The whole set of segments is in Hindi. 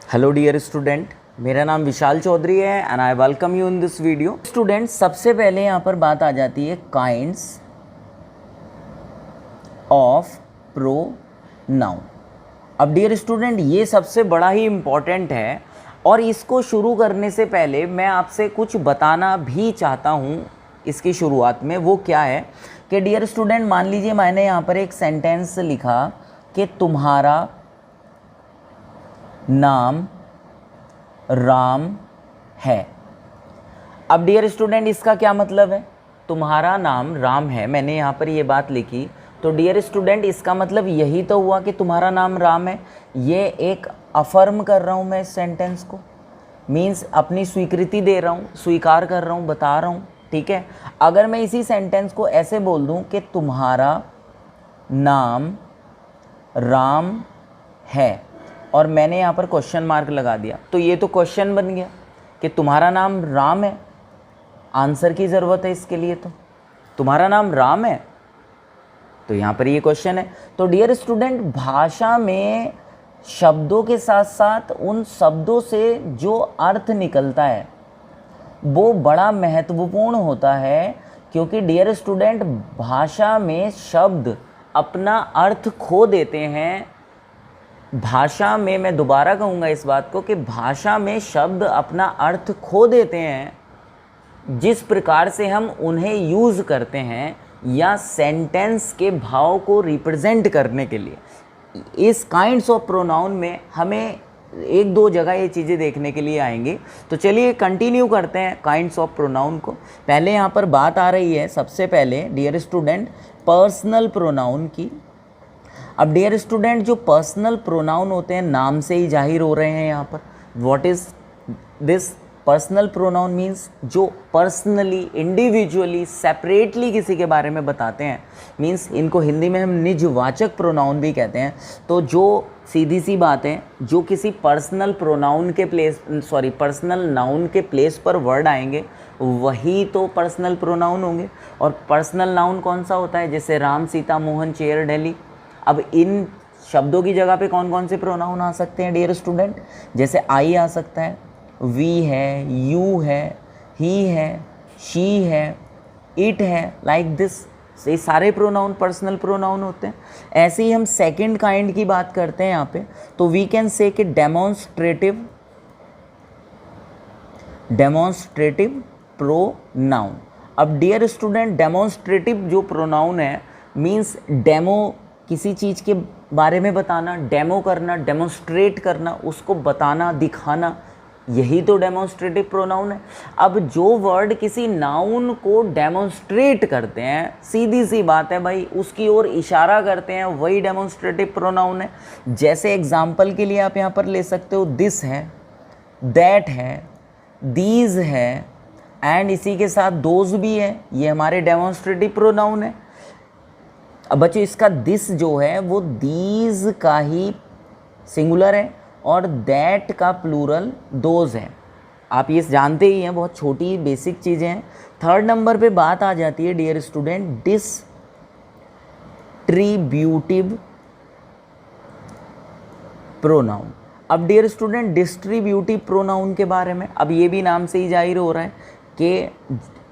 हेलो डियर स्टूडेंट, मेरा नाम विशाल चौधरी है and I welcome you in this video. Student, सबसे पहले यहाँ पर बात आ जाती है काइंड्स ऑफ प्रोनाउन। अब डियर स्टूडेंट, ये सबसे बड़ा ही इम्पॉर्टेंट है और इसको शुरू करने से पहले मैं आपसे कुछ बताना भी चाहता हूँ इसकी शुरुआत में। वो क्या है कि डियर स्टूडेंट, मान लीजिए मैंने यहाँ पर एक सेंटेंस लिखा कि तुम्हारा नाम राम है। अब डियर स्टूडेंट, इसका क्या मतलब है? तुम्हारा नाम राम है, मैंने यहाँ पर ये बात लिखी तो डियर स्टूडेंट इसका मतलब यही तो हुआ कि तुम्हारा नाम राम है। ये एक अफर्म कर रहा हूँ मैं इस सेंटेंस को, मीन्स अपनी स्वीकृति दे रहा हूँ, स्वीकार कर रहा हूँ, बता रहा हूँ। ठीक है, अगर मैं इसी सेंटेंस को ऐसे बोल दूँ कि तुम्हारा नाम राम है और मैंने यहाँ पर क्वेश्चन मार्क लगा दिया, तो ये तो क्वेश्चन बन गया कि तुम्हारा नाम राम है। आंसर की ज़रूरत है इसके लिए, तो तुम्हारा नाम राम है, तो यहाँ पर ये क्वेश्चन है। तो डियर स्टूडेंट, भाषा में शब्दों के साथ साथ उन शब्दों से जो अर्थ निकलता है वो बड़ा महत्वपूर्ण होता है, क्योंकि डियर स्टूडेंट भाषा में शब्द अपना अर्थ खो देते हैं। भाषा में, मैं दोबारा कहूँगा इस बात को, कि भाषा में शब्द अपना अर्थ खो देते हैं जिस प्रकार से हम उन्हें यूज़ करते हैं या सेंटेंस के भाव को रिप्रेजेंट करने के लिए। इस काइंड्स ऑफ प्रोनाउन में हमें एक दो जगह ये चीज़ें देखने के लिए आएंगी। तो चलिए कंटिन्यू करते हैं काइंड्स ऑफ प्रोनाउन को। पहले यहाँ पर बात आ रही है सबसे पहले डियर स्टूडेंट पर्सनल प्रोनाउन की। अब डियर स्टूडेंट, जो पर्सनल प्रोनाउन होते हैं नाम से ही जाहिर हो रहे हैं यहाँ पर। What is this personal pronoun? Means जो पर्सनली, इंडिविजुअली, सेपरेटली किसी के बारे में बताते हैं। मीन्स इनको हिंदी में हम निजवाचक प्रोनाउन भी कहते हैं। तो जो सीधी सी बात है, जो किसी पर्सनल प्रोनाउन के पर्सनल नाउन के प्लेस पर वर्ड आएंगे वही तो पर्सनल प्रोनाउन होंगे। और पर्सनल नाउन कौन सा होता है? जैसे राम, सीता, मोहन, चेयर, दिल्ली। अब इन शब्दों की जगह पे कौन कौन से प्रोनाउन आ सकते हैं डियर स्टूडेंट? जैसे आई आ सकता है, वी है, यू है, ही है, शी है, इट है, लाइक दिस। ये सारे प्रोनाउन पर्सनल प्रोनाउन होते हैं। ऐसे ही हम सेकंड काइंड की बात करते हैं यहाँ पे, तो वी कैन से कि डेमोन्स्ट्रेटिव प्रोनाउन। अब डियर स्टूडेंट, डेमोन्स्ट्रेटिव जो प्रोनाउन है मीन्स डेमो, किसी चीज़ के बारे में बताना, डेमो करना, डेमोन्स्ट्रेट करना, उसको बताना, दिखाना, यही तो डेमोन्स्ट्रेटिव प्रोनाउन है। अब जो वर्ड किसी नाउन को डेमोन्स्ट्रेट करते हैं, सीधी सी बात है भाई, उसकी ओर इशारा करते हैं, वही डेमोन्स्ट्रेटिव प्रोनाउन है। जैसे एग्जाम्पल के लिए आप यहाँ पर ले सकते हो, दिस है, दैट है, दीज है एंड इसी के साथ दोज भी है, ये हमारे डेमोन्स्ट्रेटिव प्रोनाउन है। अब बच्चों, इसका दिस जो है वो दीज का ही सिंगुलर है और दैट का प्लूरल दोज है। आप ये जानते ही हैं, बहुत छोटी बेसिक चीज़ें हैं। थर्ड नंबर पे बात आ जाती है डियर स्टूडेंट डिस्ट्रीब्यूटिव प्रोनाउन। अब डियर स्टूडेंट, डिस्ट्रीब्यूटिव प्रोनाउन के बारे में, अब ये भी नाम से ही जाहिर हो रहा है कि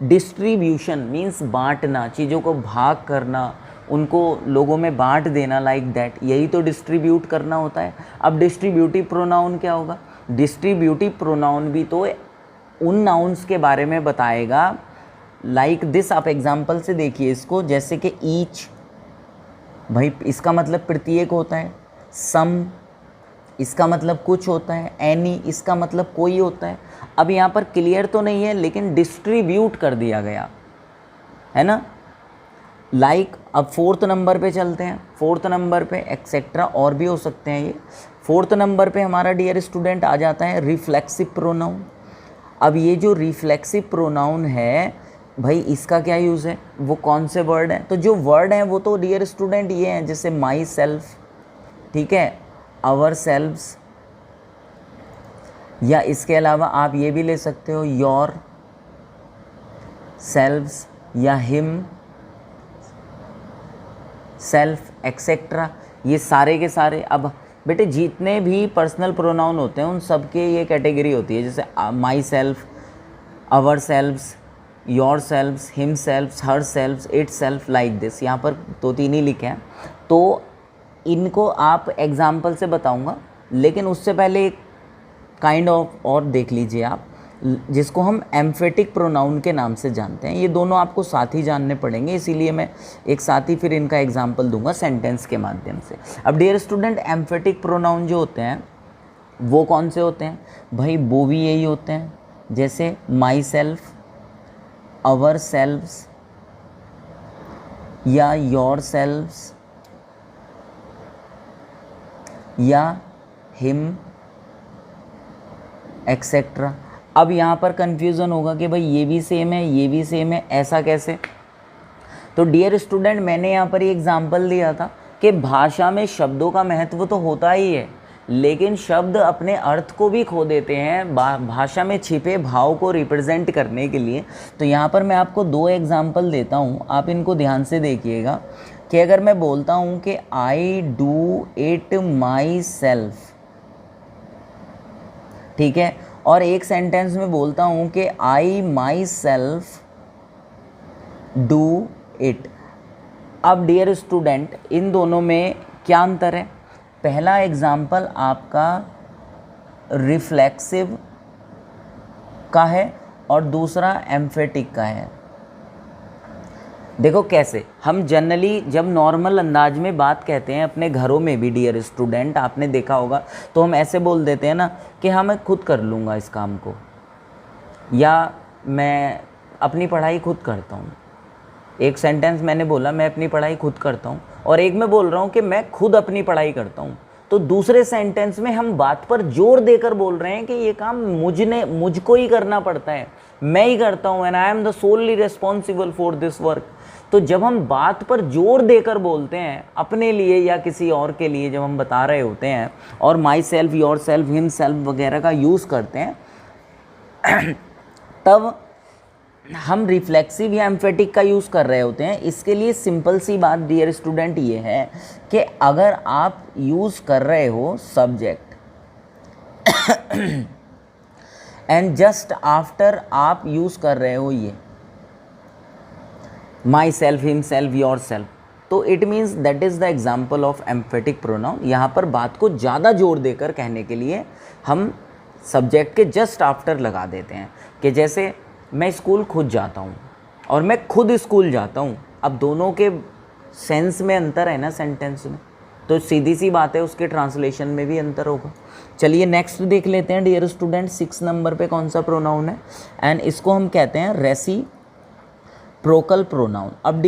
डिस्ट्रीब्यूशन मीन्स बांटना, चीज़ों को भाग करना, उनको लोगों में बांट देना, लाइक दैट, यही तो डिस्ट्रीब्यूट करना होता है। अब डिस्ट्रीब्यूटिव प्रोनाउन क्या होगा? डिस्ट्रीब्यूटिव प्रोनाउन भी तो उन नाउन्स के बारे में बताएगा, लाइक दिस। आप एग्जांपल से देखिए इसको, जैसे कि ईच, भाई इसका मतलब प्रत्येक होता है। सम, इसका मतलब कुछ होता है। एनी, इसका मतलब कोई होता है। अब यहाँ पर क्लियर तो नहीं है लेकिन डिस्ट्रीब्यूट कर दिया गया है ना। लाइक अब फोर्थ नंबर पे चलते हैं। फोर्थ नंबर पे एक्सेट्रा और भी हो सकते हैं ये। फोर्थ नंबर पे हमारा डियर स्टूडेंट आ जाता है रिफ्लेक्सिव प्रोनाउन। अब ये जो रिफ्लेक्सिव प्रोनाउन है भाई, इसका क्या यूज़ है? वो कौन से वर्ड हैं? तो जो वर्ड हैं वो तो डियर स्टूडेंट ये हैं, जैसे माई सेल्फ, ठीक है, आवर सेल्व्स, या इसके अलावा आप ये भी ले सकते हो योर सेल्व्स या हिम सेल्फ एक्सेट्रा, ये सारे के सारे। अब बेटे जितने भी पर्सनल प्रोनाउन होते हैं उन सब के ये कैटेगरी होती है, जैसे my self, our selfs, your selfs, him selfs, her selfs, it self, like this. यहाँ पर 2-3 ही लिखे हैं, तो इनको आप एग्जाम्पल से बताऊँगा, लेकिन उससे पहले एक काइंड ऑफ और देख लीजिए आप, जिसको हम एम्फेटिक प्रोनाउन के नाम से जानते हैं। ये दोनों आपको साथ ही जानने पड़ेंगे, इसीलिए मैं एक साथ ही फिर इनका एग्जाम्पल दूंगा सेंटेंस के माध्यम से। अब डियर स्टूडेंट, एम्फेटिक प्रोनाउन जो होते हैं वो कौन से होते हैं भाई? वो भी यही होते हैं, जैसे माई सेल्फ, आवर सेल्फ्स या योर सेल्फ्स या हिम एक्सेट्रा। अब यहाँ पर कन्फ्यूज़न होगा कि भाई ये भी सेम है, ये भी सेम है, ऐसा कैसे? तो डियर स्टूडेंट, मैंने यहाँ पर ये एग्जांपल दिया था कि भाषा में शब्दों का महत्व तो होता ही है, लेकिन शब्द अपने अर्थ को भी खो देते हैं भाषा में छिपे भाव को रिप्रेजेंट करने के लिए। तो यहाँ पर मैं आपको 2 एग्जाम्पल देता हूँ, आप इनको ध्यान से देखिएगा कि अगर मैं बोलता हूँ कि I do it my self, ठीक है, और एक सेंटेंस में बोलता हूँ कि आई माई सेल्फ डू इट। अब डियर स्टूडेंट, इन दोनों में क्या अंतर है? पहला एग्जाम्पल आपका रिफ्लेक्सिव का है और दूसरा एम्फेटिक का है। देखो कैसे, हम जनरली जब नॉर्मल अंदाज में बात कहते हैं अपने घरों में भी डियर स्टूडेंट, आपने देखा होगा, तो हम ऐसे बोल देते हैं ना कि हाँ मैं खुद कर लूँगा इस काम को, या मैं अपनी पढ़ाई खुद करता हूँ। एक सेंटेंस मैंने बोला मैं अपनी पढ़ाई खुद करता हूँ, और एक मैं बोल रहा हूँ कि मैं खुद अपनी पढ़ाई करता हूँ। तो दूसरे सेंटेंस में हम बात पर जोर देकर बोल रहे हैं कि ये काम मुझको ही करना पड़ता है, मैं ही करता हूँ, and I am the solely responsible for this work. तो जब हम बात पर जोर देकर बोलते हैं अपने लिए या किसी और के लिए, जब हम बता रहे होते हैं और my self, your self, him self वगैरह का यूज़ करते हैं, तब हम रिफ्लेक्सिव या एम्फेटिक का यूज़ कर रहे होते हैं। इसके लिए सिंपल सी बात डियर स्टूडेंट ये है कि अगर आप यूज़ कर रहे हो सब्जेक्ट एंड जस्ट आफ्टर आप यूज़ कर रहे हो ये myself, himself, yourself, तो it means that is the example of emphatic pronoun. यहाँ पर बात को ज़्यादा जोर देकर कहने के लिए हम सब्जेक्ट के जस्ट आफ्टर लगा देते हैं, कि जैसे मैं स्कूल खुद जाता हूँ और मैं खुद स्कूल जाता हूँ। अब दोनों के सेंस में अंतर है ना सेंटेंस में, तो सीधी सी बात है उसके ट्रांसलेशन में भी अंतर होगा। चलिए नेक्स्ट देख लेते हैं डियर स्टूडेंट, 6 नंबर पे कौन सा प्रोनाउन है, एंड इसको हम कहते हैं रेसिप्रोकल प्रोनाउन। अब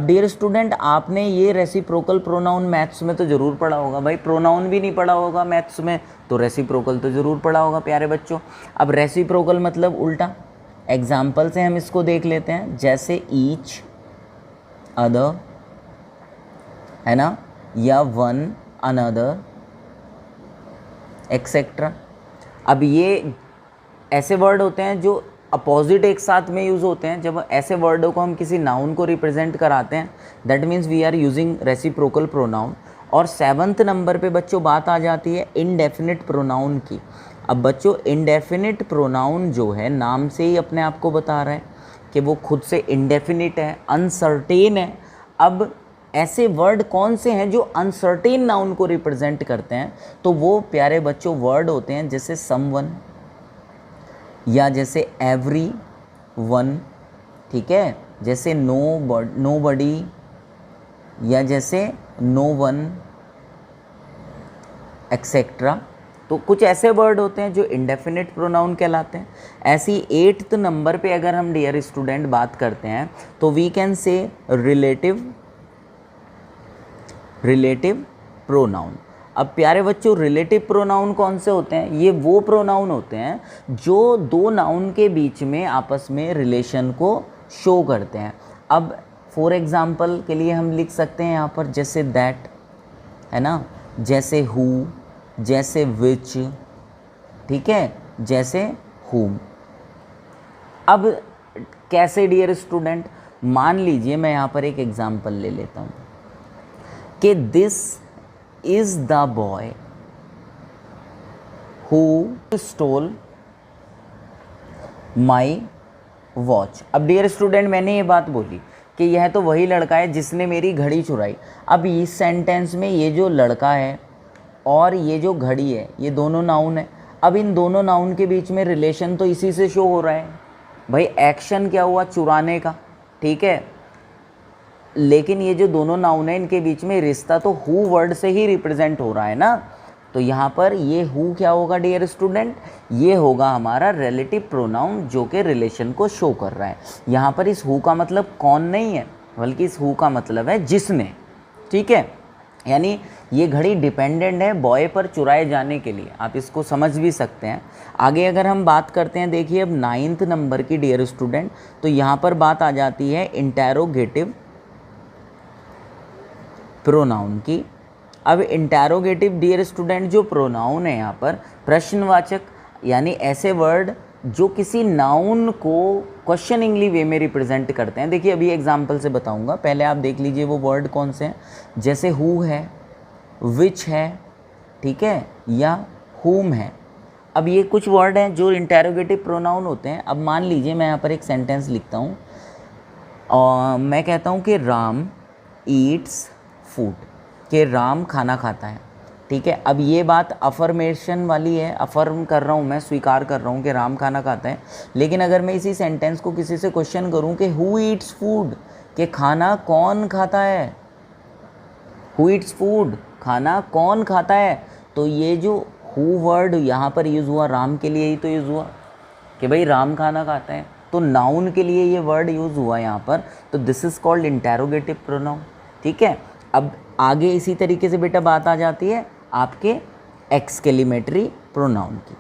डियर स्टूडेंट, आपने ये रेसिप्रोकल प्रोनाउन मैथ्स में तो ज़रूर पढ़ा होगा भाई, प्रोनाउन भी नहीं पढ़ा होगा मैथ्स में तो रेसिप्रोकल तो ज़रूर पढ़ा होगा प्यारे बच्चों। अब रेसिप्रोकल मतलब उल्टा। एग्जाम्पल से हम इसको देख लेते हैं, जैसे ईच अदर, है ना, या वन अनदर एक्सेट्रा। अब ये ऐसे वर्ड होते हैं जो अपोजिट एक साथ में यूज़ होते हैं। जब ऐसे वर्डों को हम किसी नाउन को रिप्रेजेंट कराते हैं, that means we are using reciprocal pronoun. और 7th नंबर पे बच्चों बात आ जाती है इनडेफिनिट प्रोनाउन की। अब बच्चों इनडेफिनिट प्रोनाउन जो है नाम से ही अपने आप को बता रहा है कि वो खुद से इनडेफिनिट है, अनसर्टेन है। अब ऐसे वर्ड कौन से हैं जो अनसर्टेन नाउन को रिप्रेजेंट करते हैं? तो वो प्यारे बच्चों वर्ड होते हैं जैसे समवन, या जैसे एवरी वन, ठीक है, जैसे नो बडी, या जैसे नो वन एक्सेट्रा। तो कुछ ऐसे वर्ड होते हैं जो इंडेफिनिट प्रोनाउन कहलाते हैं। ऐसी 8th नंबर पे अगर हम डियर स्टूडेंट बात करते हैं तो we can say relative pronoun. अब प्यारे बच्चों, रिलेटिव प्रोनाउन कौन से होते हैं? ये वो प्रोनाउन होते हैं जो दो नाउन के बीच में आपस में रिलेशन को शो करते हैं। अब फॉर एग्जांपल के लिए हम लिख सकते हैं यहाँ पर जैसे दैट, है ना, जैसे हु, जैसे विच, ठीक है, जैसे हुम। अब कैसे डियर स्टूडेंट? मान लीजिए मैं यहाँ पर एक एग्जांपल ले लेता हूँ कि this is the boy who stole my watch. अब डियर स्टूडेंट, मैंने ये बात बोली कि यह तो वही लड़का है जिसने मेरी घड़ी चुराई। अब इस सेंटेंस में ये जो लड़का है और ये जो घड़ी है, ये दोनों नाउन है। अब इन दोनों नाउन के बीच में रिलेशन तो इसी से शो हो रहा है भाई। एक्शन क्या हुआ? चुराने का, ठीक है। लेकिन ये जो दोनों नाउन है इनके बीच में रिश्ता तो हु वर्ड से ही रिप्रेजेंट हो रहा है ना। तो यहाँ पर ये हु क्या होगा डियर स्टूडेंट? ये होगा हमारा रिलेटिव प्रोनाउन जो कि रिलेशन को शो कर रहा है। यहाँ पर इस हु का मतलब कौन नहीं है, बल्कि इस हु का मतलब है जिसने, ठीक है। यानी ये घड़ी डिपेंडेंट है बॉय पर चुराए जाने के लिए, आप इसको समझ भी सकते हैं। आगे अगर हम बात करते हैं, देखिए अब 9th नंबर की डियर स्टूडेंट, तो यहाँ पर बात आ जाती है इंटेरोगेटिव प्रोनाउन की। अब इंटेरोगेटिव डियर स्टूडेंट जो प्रोनाउन है यहाँ पर प्रश्नवाचक, यानी ऐसे वर्ड जो किसी नाउन को क्वेश्चनिंगली वे में रिप्रेजेंट करते हैं। देखिए अभी एग्जांपल से बताऊंगा, पहले आप देख लीजिए वो वर्ड कौन से हैं। जैसे हु है, विच है, ठीक है, या हुम है। अब ये कुछ वर्ड हैं जो इंटेरोगेटिव प्रोनाउन होते हैं। अब मान लीजिए मैं यहाँ पर एक सेंटेंस लिखता हूँ और मैं कहता हूँ कि राम ईट्स फूड, कि राम खाना खाता है, ठीक है। अब ये बात अफर्मेशन वाली है, अफर्म कर रहा हूँ मैं, स्वीकार कर रहा हूँ कि राम खाना खाता है। लेकिन अगर मैं इसी सेंटेंस को किसी से क्वेश्चन करूँ कि हु ईट्स फूड, कि खाना कौन खाता है, हु ईट्स फूड, खाना कौन खाता है, तो ये जो हु वर्ड यहाँ पर यूज़ हुआ राम के लिए ही तो यूज़ हुआ कि भाई राम खाना खाता है, तो नाउन के लिए ये वर्ड यूज़ हुआ यहाँ पर। तो this is called interrogative pronoun, ठीक है। अब आगे इसी तरीके से बेटा बात आ जाती है आपके एक्सक्लेमेटरी प्रोनाउन की।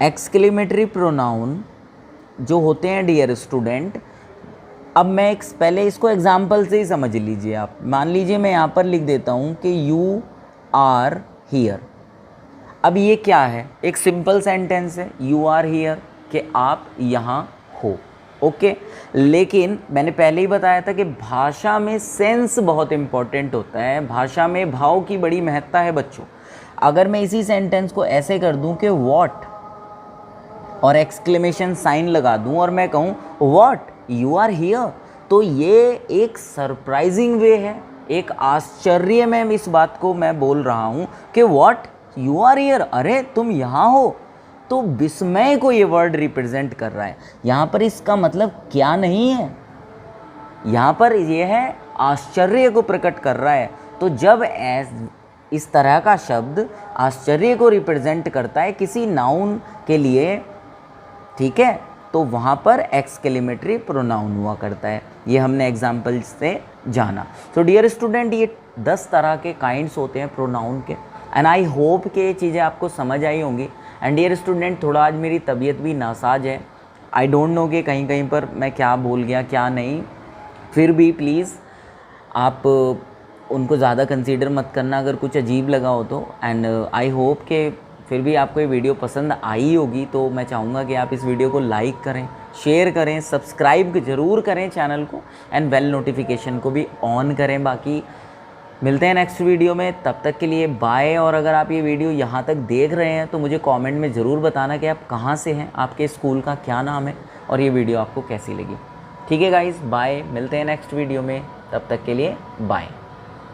एक्सक्लेमेटरी प्रोनाउन जो होते हैं डियर स्टूडेंट, अब मैं पहले इसको एग्जाम्पल से ही समझ लीजिए आप। मान लीजिए मैं यहाँ पर लिख देता हूँ कि यू आर हियर। अब ये क्या है? एक सिंपल सेंटेंस है, यू आर हियर, कि आप यहाँ हो, ओके। लेकिन मैंने पहले ही बताया था कि भाषा में सेंस बहुत इंपॉर्टेंट होता है, भाषा में भाव की बड़ी महत्ता है बच्चों। अगर मैं इसी सेंटेंस को ऐसे कर दूं कि व्हाट और एक्सक्लेमेशन साइन लगा दूं और मैं कहूं व्हाट यू आर हियर, तो ये एक सरप्राइजिंग वे है, एक आश्चर्य में इस बात को मैं बोल रहा हूं कि व्हाट यू आर हियर, अरे तुम यहाँ हो। तो विस्मय को ये वर्ड रिप्रेजेंट कर रहा है। यहाँ पर इसका मतलब क्या नहीं है, यहाँ पर ये है आश्चर्य को प्रकट कर रहा है। तो जब इस तरह का शब्द आश्चर्य को रिप्रेजेंट करता है किसी नाउन के लिए, ठीक है, तो वहाँ पर एक्सक्लेमेटरी प्रोनाउन हुआ करता है। ये हमने एग्जाम्पल से जाना। तो डियर स्टूडेंट, ये 10 तरह के काइंड्स होते हैं प्रोनाउन के, एंड आई होप कि ये चीज़ें आपको समझ आई होंगी। एंड डियर स्टूडेंट, थोड़ा आज मेरी तबीयत भी नासाज है, आई डोंट नो कि कहीं कहीं पर मैं क्या बोल गया क्या नहीं। फिर भी प्लीज़ आप उनको ज़्यादा कंसीडर मत करना अगर कुछ अजीब लगा हो तो। एंड आई होप कि फिर भी आपको ये वीडियो पसंद आई होगी। तो मैं चाहूँगा कि आप इस वीडियो को लाइक करें, शेयर करें, सब्सक्राइब ज़रूर करें चैनल को, एंड बेल नोटिफिकेशन को भी ऑन करें। बाकी मिलते हैं नेक्स्ट वीडियो में, तब तक के लिए बाय। और अगर आप ये वीडियो यहाँ तक देख रहे हैं तो मुझे कमेंट में ज़रूर बताना कि आप कहाँ से हैं, आपके स्कूल का क्या नाम है और ये वीडियो आपको कैसी लगी। ठीक है गाइस, बाय, मिलते हैं नेक्स्ट वीडियो में, तब तक के लिए बाय।